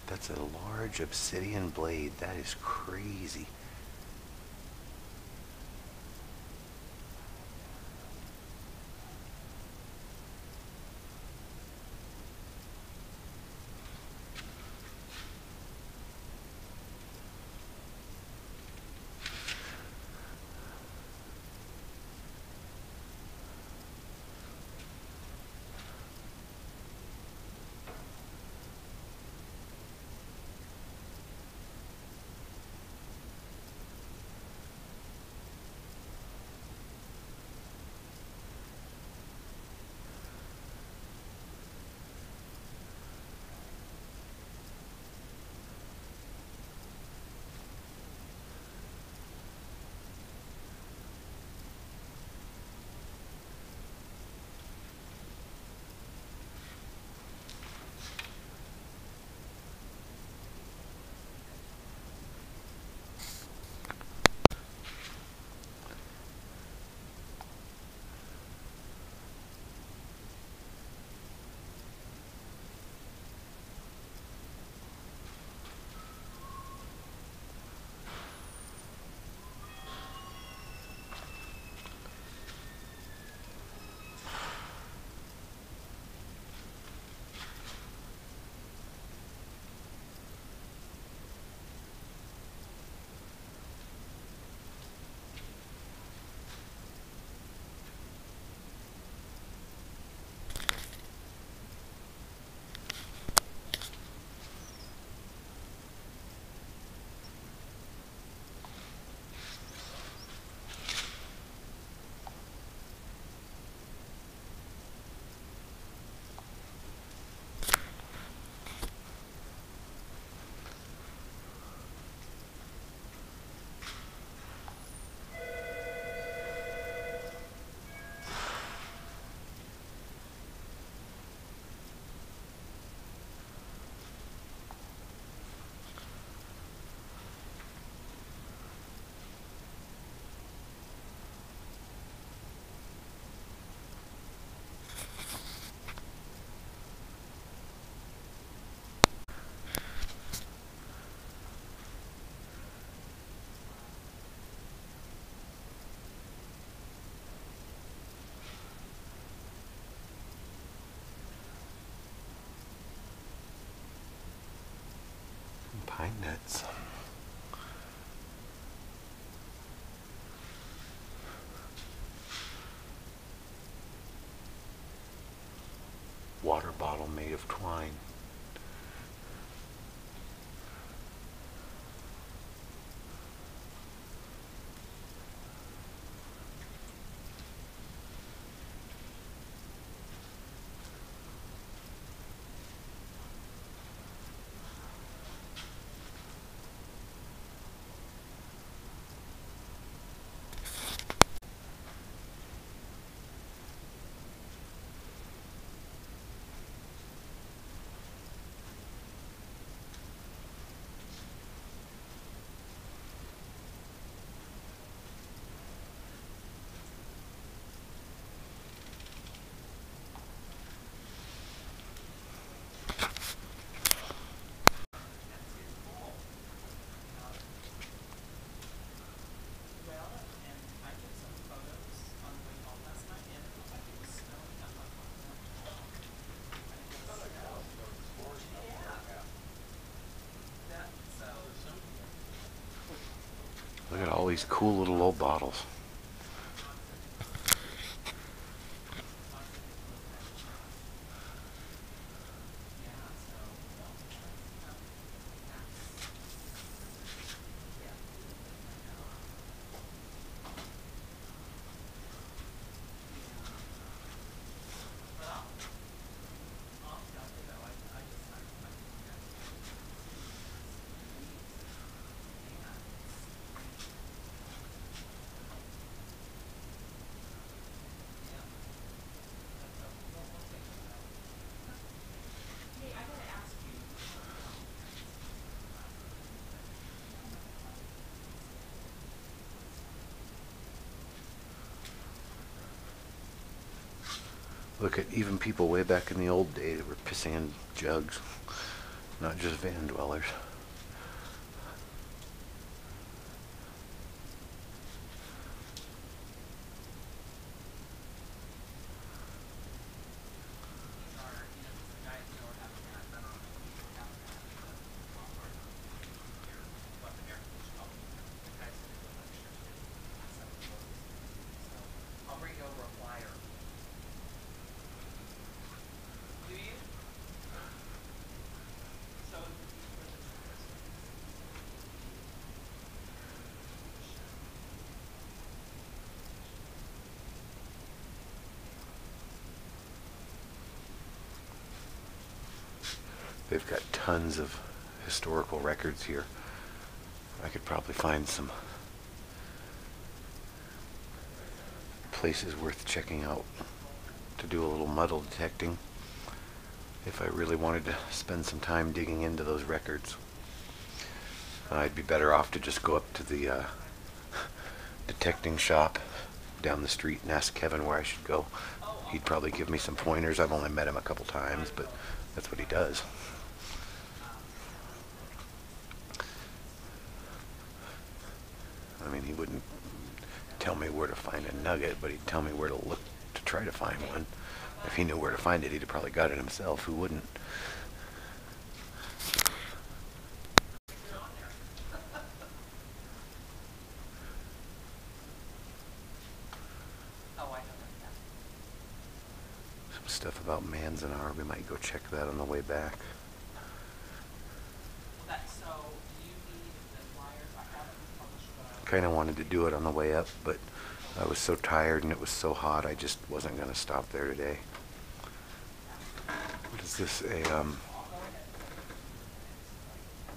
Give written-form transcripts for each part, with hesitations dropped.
That's a large obsidian blade. That is crazy. Pine nuts. Water bottle made of twine. Look at all these cool little old bottles. Look at even people way back in the old days were pissing in jugs. not just van dwellers. They've got tons of historical records here. I could probably find some places worth checking out to do a little metal detecting if I really wanted to spend some time digging into those records. I'd be better off to just go up to the detecting shop down the street and ask Kevin where I should go. He'd probably give me some pointers. I've only met him a couple times, but that's what he does. I mean, he wouldn't tell me where to find a nugget, but he'd tell me where to look to try to find one. If he knew where to find it, he'd have probably got it himself. Who wouldn't? Some stuff about Manzanar. We might go check that on the way back. Kind of wanted to do it on the way up, but I was so tired and it was so hot, I just wasn't going to stop there today. What is this?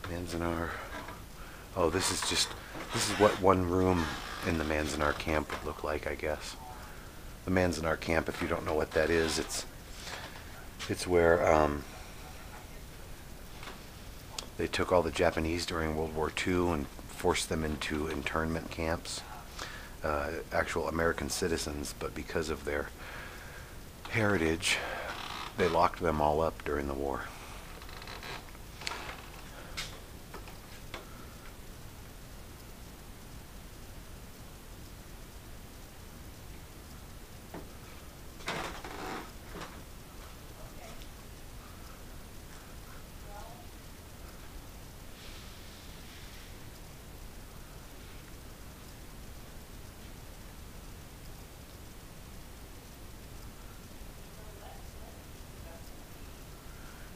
Manzanar. Oh, this is what one room in the Manzanar camp would look like, I guess. The Manzanar camp, if you don't know what that is, it's where they took all the Japanese during World War II and forced them into internment camps, actual American citizens, but because of their heritage, they locked them all up during the war.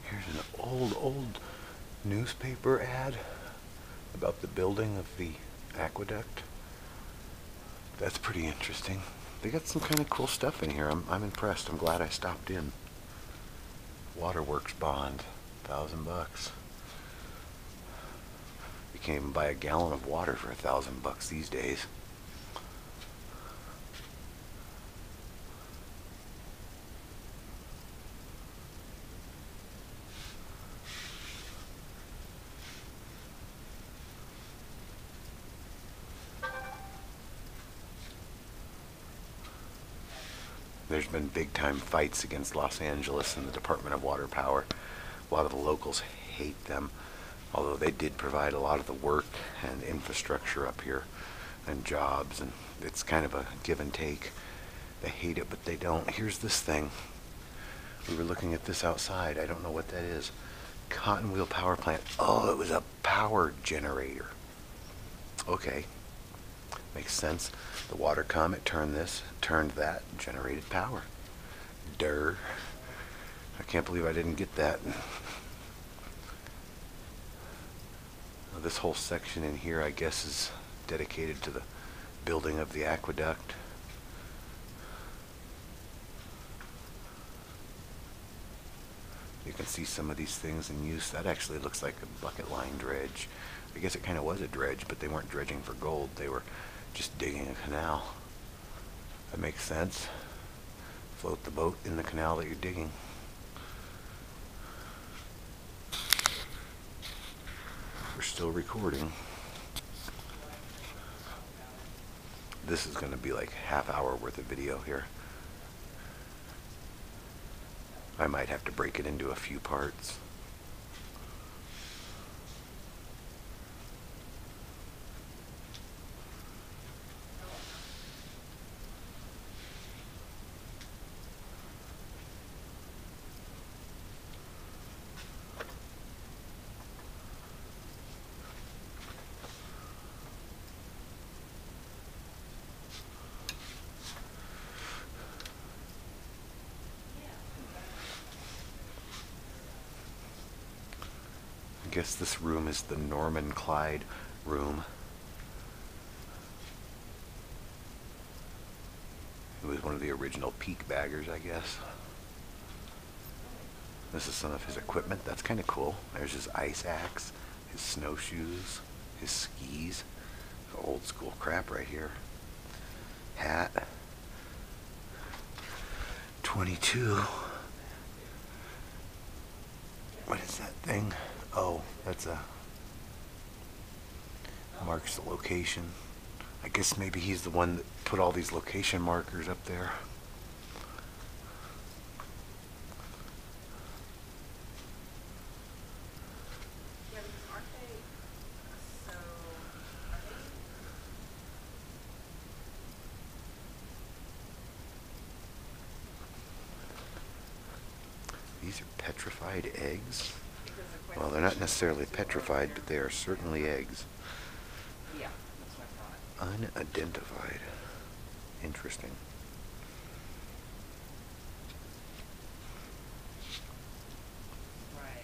Here's an old newspaper ad about the building of the aqueduct. That's pretty interesting. They got some kind of cool stuff in here. I'm impressed. I'm glad I stopped in. Waterworks bond, $1,000. You can't even buy a gallon of water for $1,000 these days. There's been big time fights against Los Angeles and the Department of Water Power. A lot of the locals hate them, although they did provide a lot of the work and infrastructure up here and jobs, and it's kind of a give and take. They hate it, but they don't. Here's this thing. We were looking at this outside. I don't know what that is. Cotton wheel power plant. Oh, it was a power generator. Okay. Makes sense. The water come, it turned this, turned that, generated power. Durr. I can't believe I didn't get that. This whole section in here, I guess, is dedicated to the building of the aqueduct. You can see some of these things in use. That actually looks like a bucket line dredge. I guess it kind of was a dredge, but they weren't dredging for gold. They were just digging a canal. That makes sense. Float the boat in the canal that you're digging. We're still recording. This is going to be like half hour worth of video here. I might have to break it into a few parts. guess this room is the Norman Clyde room. It was one of the original peak baggers, I guess. This is some of his equipment. That's kind of cool. There's his ice axe, his snowshoes, his skis. Old school crap right here. Hat. 22. What is that thing? Oh, that's a... marks the location. I guess maybe he's the one that put all these location markers up there. These are petrified eggs. Well, they're not necessarily petrified, but they are certainly eggs. Yeah, that's what I thought. Unidentified. Interesting. Right.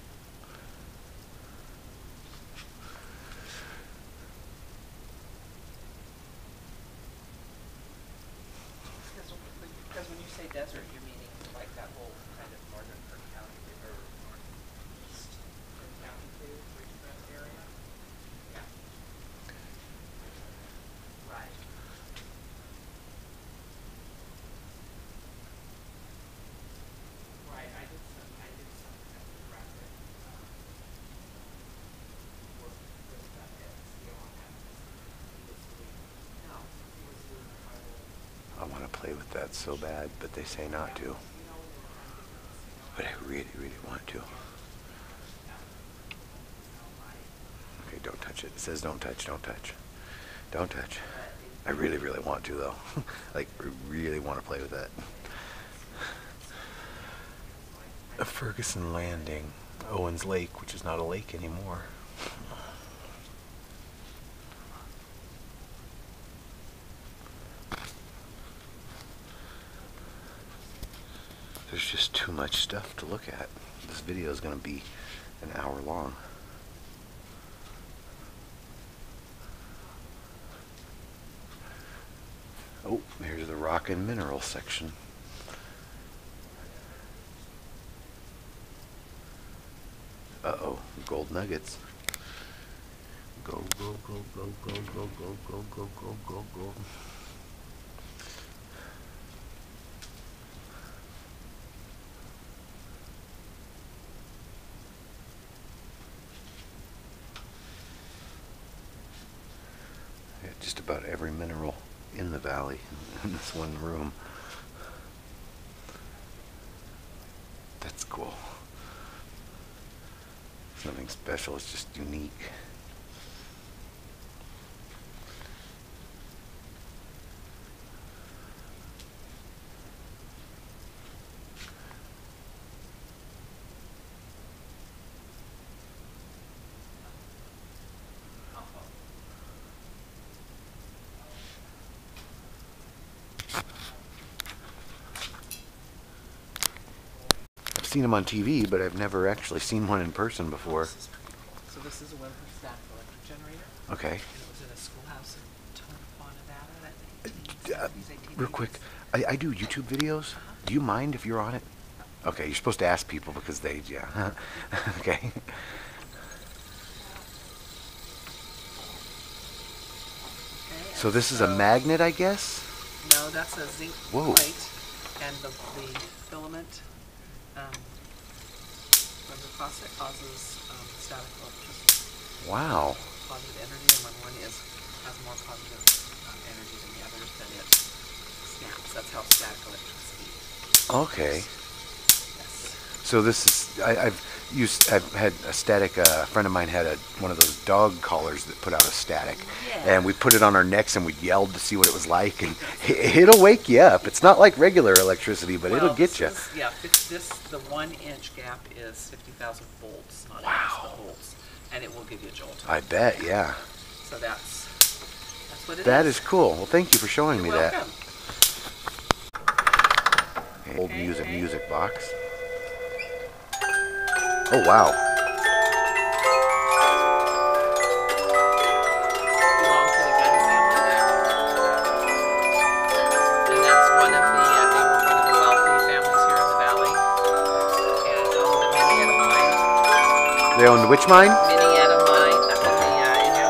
Because when you say desert, you're meaning like that whole kind of northern Kern County or northeast Kern County too, Ridgecrest area? Yeah. Right. Right, I did something at the graphic work with that SEO on that. He was doing, no, he was doing tribal. I want to play with that so bad, but they say not to. But I really, really want to. Okay, don't touch it. It says don't touch, don't touch. Don't touch. I really, really want to, though. Like, really want to play with that. Ferguson Landing, Owens Lake, which is not a lake anymore. There's just too much stuff to look at. This video is going to be an hour long. Oh, here's the rock and mineral section. Uh-oh, gold nuggets. Go, go, go, go, go, go, go, go, go, go, go, go. Just about every mineral in the valley in this one room. That's cool. It's nothing special, it's just unique. I've seen them on TV, but I've never actually seen one in person before. So this is a Weber static electric generator. Okay. And it was in a schoolhouse in Tonopah, Nevada, I think. Real quick, I do YouTube videos. Do you mind if you're on it? Okay, you're supposed to ask people because they, yeah. Okay. So this is a magnet, I guess? No, that's a zinc plate, and the filament from the faucet causes static electricity. Wow. Positive energy, and when one has more positive energy than the others, then it snaps. That's how static electricity Okay. Yes. So this is, I've had a static, a friend of mine had one of those dog collars that put out a static. Yeah. And we put it on our necks and we yelled to see what it was like, and it'll wake you up. It's not like regular electricity, but it'll get you. Yeah, the 1 inch gap is 50,000 volts, not amps, but volts, and it will give you a jolt. I bet, yeah. So that's what it is. That is cool. Well, thank you for showing me that. Welcome. Okay, old music box. Oh, wow. They owned which mine? Minnetonka mine up in the Inyo.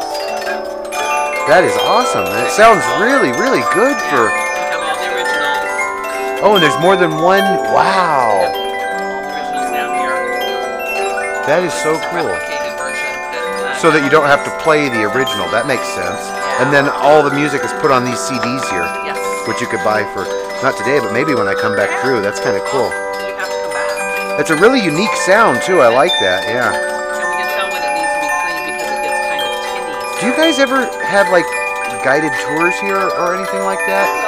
That is awesome. And it sounds really, really good for... We have all the originals. Oh, and there's more than one. Wow. All the originals down here. That is so cool. Replicated version. So that you don't have to play the original. That makes sense. And then all the music is put on these CDs here, Yes. which you could buy for, not today, but maybe when I come back through. That's kind of cool. You have to come back. It's a really unique sound, too. I like that, yeah. And we can tell when it needs to be cleaned because it gets kind of tinny. Do you guys ever have, like, guided tours here or anything like that? We